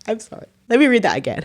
I'm sorry. Let me read that again.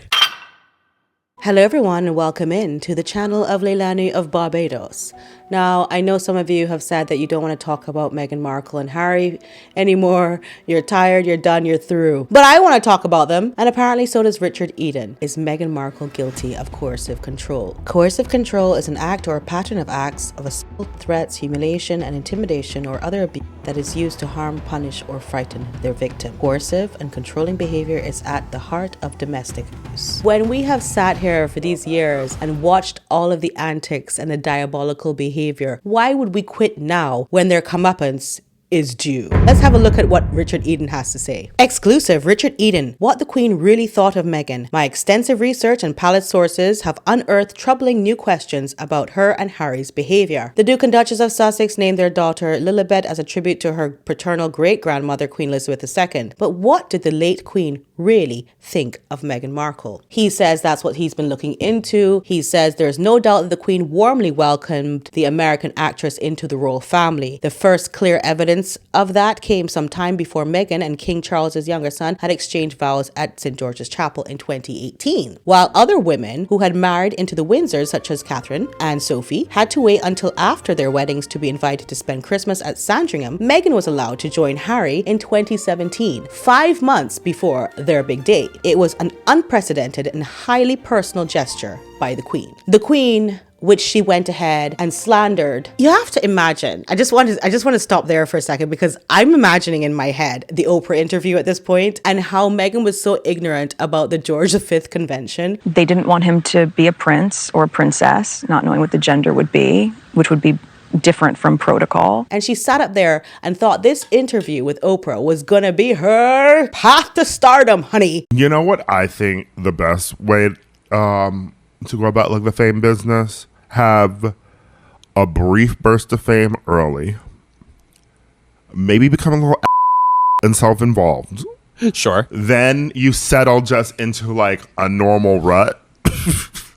Hello everyone and welcome in to the channel of Leilani of Barbados. Now, I know some of you have said that you don't want to talk about Meghan Markle and Harry anymore. You're tired, you're done, you're through. But I want to talk about them, and apparently so does Richard Eden. Is Meghan Markle guilty of coercive control? Coercive control is an act or a pattern of acts of assault, threats, humiliation, and intimidation or other abuse that is used to harm, punish, or frighten their victim. Coercive and controlling behavior is at the heart of domestic abuse. When we have sat here for these years and watched all of the antics and the diabolical behavior, why would we quit now when their comeuppance is due? Let's have a look at what Richard Eden has to say. Exclusive, Richard Eden. What the Queen really thought of Meghan. My extensive research and palette sources have unearthed troubling new questions about her and Harry's behavior. The Duke and Duchess of Sussex named their daughter Lilibet as a tribute to her paternal great-grandmother, Queen Elizabeth II. But what did the late Queen really think of Meghan Markle? He says that's what he's been looking into. He says there's no doubt that the Queen warmly welcomed the American actress into the royal family. The first clear evidence of that came some time before Meghan and King Charles's younger son had exchanged vows at St. George's Chapel in 2018. While other women who had married into the Windsors, such as Catherine and Sophie, had to wait until after their weddings to be invited to spend Christmas at Sandringham, Meghan was allowed to join Harry in 2017, 5 months before their big day. It was an unprecedented and highly personal gesture by the Queen. The Queen, which she went ahead and slandered. You have to imagine. I just want to stop there for a second because I'm imagining in my head the Oprah interview at this point and how Meghan was so ignorant about the George V convention. They didn't want him to be a prince or a princess, not knowing what the gender would be, which would be different from protocol. And she sat up there and thought this interview with Oprah was gonna be her path to stardom, honey. You know what I think the best way to go about like the fame business? Have a brief burst of fame early, maybe become a little and self-involved. Sure. Then you settle just into like a normal rut.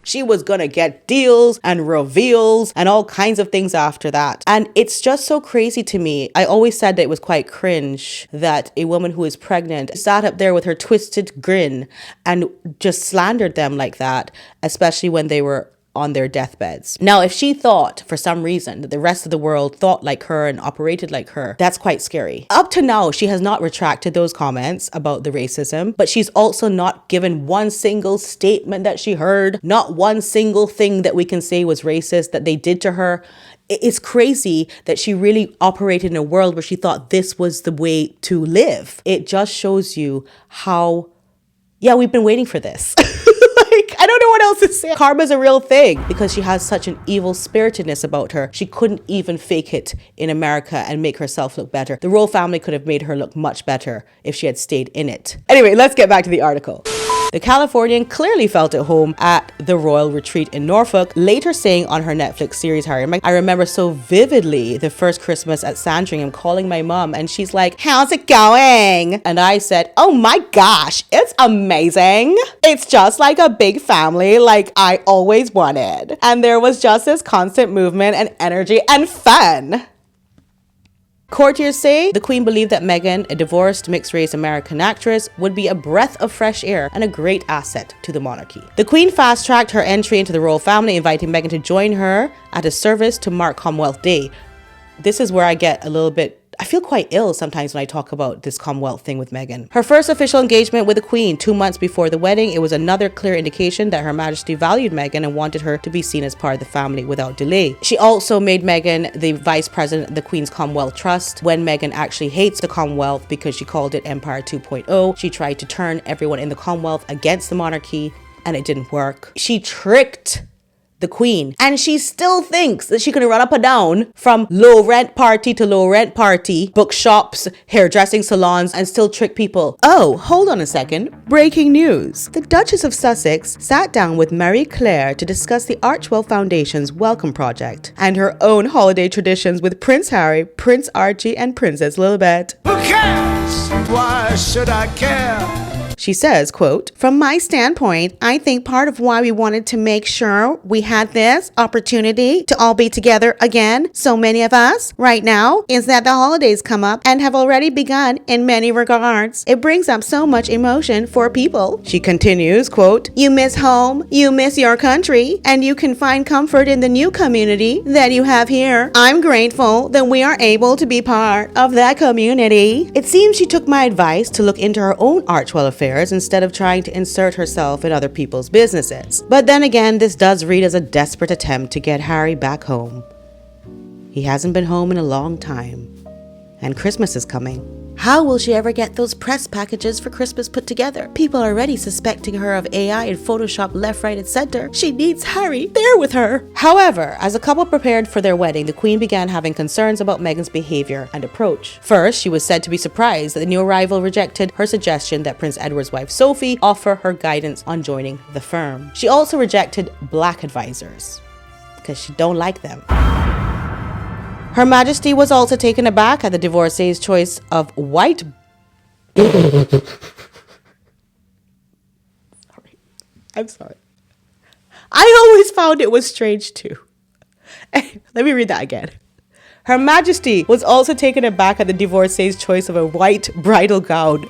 She was gonna get deals and reveals and all kinds of things after that. And it's just so crazy to me. I always said that it was quite cringe that a woman who is pregnant sat up there with her twisted grin and just slandered them like that, especially when they were on their deathbeds. Now, if she thought for some reason that the rest of the world thought like her and operated like her, that's quite scary. Up to now, she has not retracted those comments about the racism, but she's also not given one single statement that she heard, not one single thing that we can say was racist that they did to her. It's crazy that she really operated in a world where she thought this was the way to live. It just shows you how, yeah, we've been waiting for this. I don't know what else to say. Karma's a real thing because she has such an evil spiritedness about her. She couldn't even fake it in America and make herself look better. The royal family could have made her look much better if she had stayed in it. Anyway, let's get back to the article. The Californian clearly felt at home at the royal retreat in Norfolk, later saying on her Netflix series, Harry and Meghan, I remember so vividly the first Christmas at Sandringham calling my mom and she's like, how's it going? And I said, oh my gosh, it's amazing. It's just like a big family like I always wanted. And there was just this constant movement and energy and fun. Courtiers say the Queen believed that Meghan, a divorced mixed-race American actress, would be a breath of fresh air and a great asset to the monarchy. The Queen fast-tracked her entry into the royal family, inviting Meghan to join her at a service to mark Commonwealth Day. This is where I get a little bit, I feel quite ill sometimes when I talk about this Commonwealth thing with Meghan. Her first official engagement with the Queen 2 months before the wedding, it was another clear indication that Her Majesty valued Meghan and wanted her to be seen as part of the family without delay. She also made Meghan the vice president of the Queen's Commonwealth Trust when Meghan actually hates the Commonwealth because she called it Empire 2.0. She tried to turn everyone in the Commonwealth against the monarchy and it didn't work. She tricked the Queen, and she still thinks that she can run up and down from low rent party to low rent party, bookshops, hairdressing salons, and still trick people. Oh, hold on a second. Breaking news. The Duchess of Sussex sat down with Marie Claire to discuss the Archewell Foundation's Welcome Project and her own holiday traditions with Prince Harry, Prince Archie, and Princess Lilibet. Who cares? Why should I care? She says, quote, "From my standpoint, I think part of why we wanted to make sure we had this opportunity to all be together again, so many of us, right now, is that the holidays come up and have already begun in many regards. It brings up so much emotion for people." She continues, quote, "You miss home, you miss your country, and you can find comfort in the new community that you have here. I'm grateful that we are able to be part of that community." It seems she took my advice to look into her own Archwell affairs instead of trying to insert herself in other people's businesses. But then again, this does read as a desperate attempt to get Harry back home. He hasn't been home in a long time, and Christmas is coming. How will she ever get those press packages for Christmas put together? People are already suspecting her of AI and Photoshop left, right, and center. She needs Harry there with her. However, as the couple prepared for their wedding, the Queen began having concerns about Meghan's behavior and approach. First, she was said to be surprised that the new arrival rejected her suggestion that Prince Edward's wife Sophie offer her guidance on joining the firm. She also rejected black advisors because she don't like them. Her Majesty was also taken aback at the divorcee's choice of white. I'm sorry. I always found it was strange too. Let me read that again. Her Majesty was also taken aback at the divorcee's choice of a white bridal gown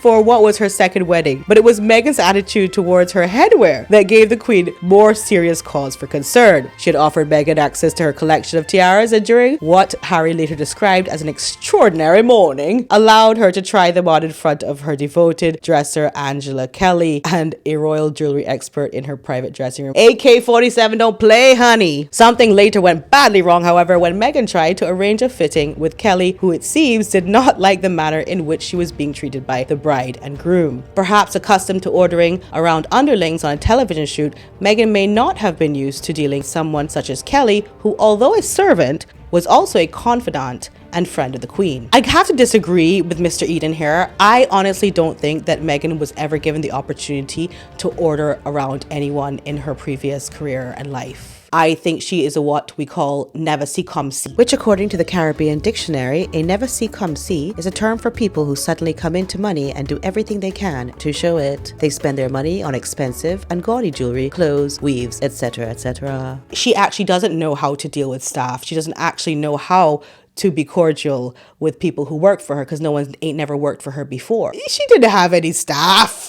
for what was her second wedding, but it was Meghan's attitude towards her headwear that gave the Queen more serious cause for concern. She had offered Meghan access to her collection of tiaras, and during what Harry later described as an extraordinary morning, allowed her to try them on in front of her devoted dresser Angela Kelly and a royal jewelry expert in her private dressing room. AK-47 don't play, honey. Something later went badly wrong, however, when Meghan tried to arrange a fitting with Kelly, who it seems did not like the manner in which she was being treated by the bride and groom. Perhaps accustomed to ordering around underlings on a television shoot, Meghan may not have been used to dealing with someone such as Kelly, who, although a servant, was also a confidant and friend of the Queen. I have to disagree with Mr. Eden here. I honestly don't think that Meghan was ever given the opportunity to order around anyone in her previous career and life. I think she is a what we call never see come see, which according to the Caribbean dictionary, a never see come see is a term for people who suddenly come into money and do everything they can to show it. They spend their money on expensive and gaudy jewelry, clothes, weaves, etc., etc. She actually doesn't know how to deal with staff. She doesn't actually know how to be cordial with people who work for her because no one ain't never worked for her before. She didn't have any staff.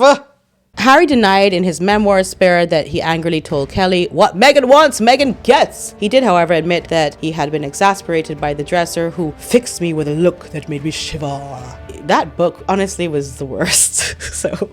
Harry denied in his memoir Spare that he angrily told Kelly, "What Meghan wants, Meghan gets." He did, however, admit that he had been exasperated by the dresser who fixed me with a look that made me shiver. That book honestly was the worst. So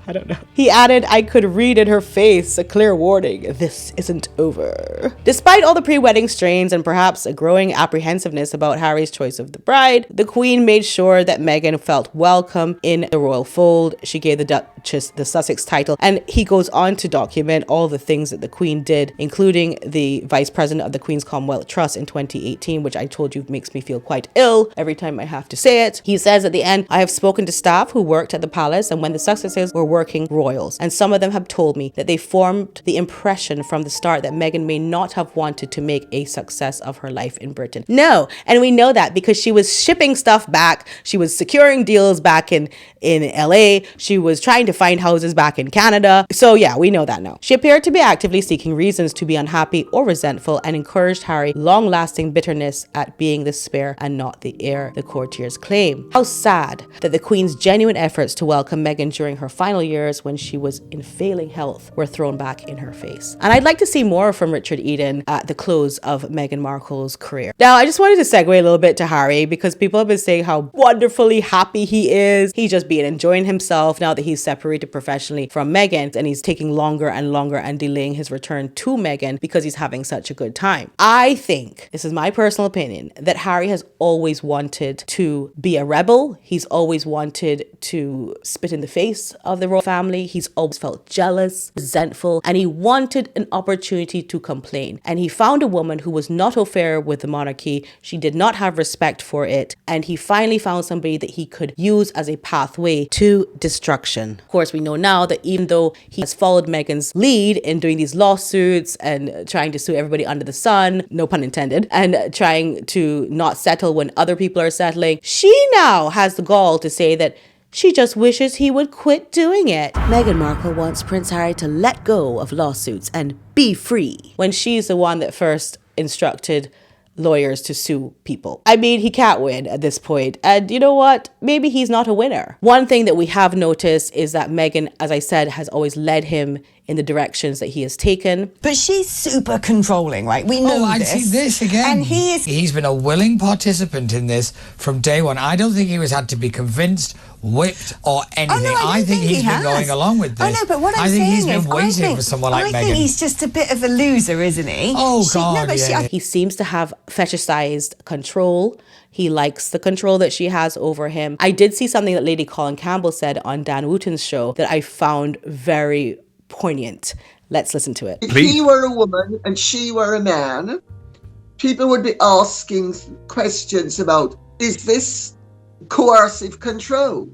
I don't know. He added, "I could read in her face a clear warning. This isn't over." Despite all the pre-wedding strains and perhaps a growing apprehensiveness about Harry's choice of the bride, the Queen made sure that Meghan felt welcome in the royal fold. She gave the Duchess the Sussex title, and he goes on to document all the things that the Queen did, including the Vice President of the Queen's Commonwealth Trust in 2018, which I told you makes me feel quite ill every time I have to say it. He says at the end, "I have spoken to staff who worked at the palace, and when the Sussexes were working royals, and some of them have told me that they formed the impression from the start that Meghan may not have wanted to make a success of her life in Britain." No, and we know that because she was shipping stuff back, she was securing deals back in LA, she was trying to find houses back in Canada. So yeah, we know that now. She appeared to be actively seeking reasons to be unhappy or resentful and encouraged Harry long-lasting bitterness at being the spare and not the heir, the courtiers claim. How sad that the Queen's genuine efforts to welcome Meghan during her final years when she was in failing health were thrown back in her face. And I'd like to see more from Richard Eden at the close of Meghan Markle's career. Now, I just wanted to segue a little bit to Harry because people have been saying how wonderfully happy he is. He's just being enjoying himself now that he's separated professionally from Meghan, and he's taking longer and delaying his return to Meghan because he's having such a good time. I think, this is my personal opinion, that Harry has always wanted to be a rebel. He's always wanted to spit in the face of the royal family. He's always felt jealous, resentful, and he wanted an opportunity to complain. And he found a woman who was not au fait with the monarchy. She did not have respect for it. And he finally found somebody that he could use as a pathway to destruction. Of course, we know now that even though he has followed Meghan's lead in doing these lawsuits and trying to sue everybody under the sun, no pun intended, and trying to not settle when other people are settling, she now has the gall to say that She just wishes he would quit doing it. Meghan Markle wants Prince Harry to let go of lawsuits and be free, when she's the one that first instructed lawyers to sue people. I mean, he can't win at this point. And you know what? Maybe he's not a winner. One thing that we have noticed is that Meghan, as I said, has always led him in the directions that he has taken. But she's super controlling, right? We know I this. see this again. And he's been a willing participant in this from day one. I don't think he was had to be convinced, whipped, or anything. Oh, no, I think he's been has. going along with this. Oh, no, but what I'm I think saying he's been is, waiting for someone like Meghan. I think he's just a bit of a loser, isn't he? Oh, God, yeah. He seems to have fetishized control. He likes the control that she has over him. I did see something that Lady Colin Campbell said on Dan Wooten's show that I found very poignant. Let's listen to it. If he were a woman and she were a man, people would be asking questions about, is this coercive control?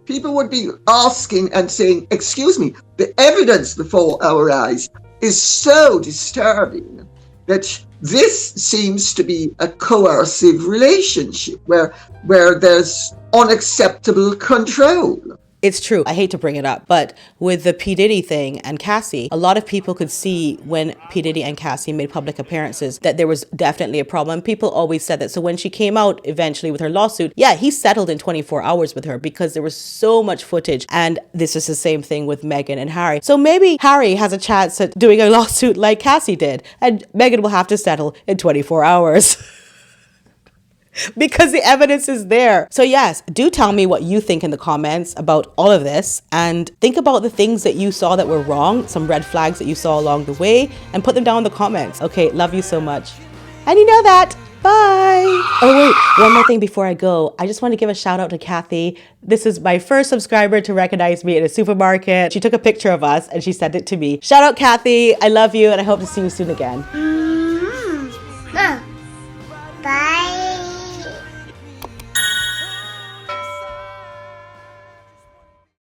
People would be asking and saying, excuse me, the evidence before our eyes is so disturbing that this seems to be a coercive relationship where there's unacceptable control. It's true. I hate to bring it up, but with the P. Diddy thing and Cassie, a lot of people could see when P. Diddy and Cassie made public appearances that there was definitely a problem. People always said that. So when she came out eventually with her lawsuit, yeah, he settled in 24 hours with her because there was so much footage. And this is the same thing with Meghan and Harry. So maybe Harry has a chance at doing a lawsuit like Cassie did, and Meghan will have to settle in 24 hours. Because the evidence is there. So yes, do tell me what you think in the comments about all of this, and think about the things that you saw that were wrong, some red flags that you saw along the way, and put them down in the comments. Okay, love you so much. And you know that. Bye. Oh wait, one more thing before I go. I just want to give a shout out to Kathy. This is my first subscriber to recognize me in a supermarket. She took a picture of us and she sent it to me. Shout out Kathy. I love you and I hope to see you soon again.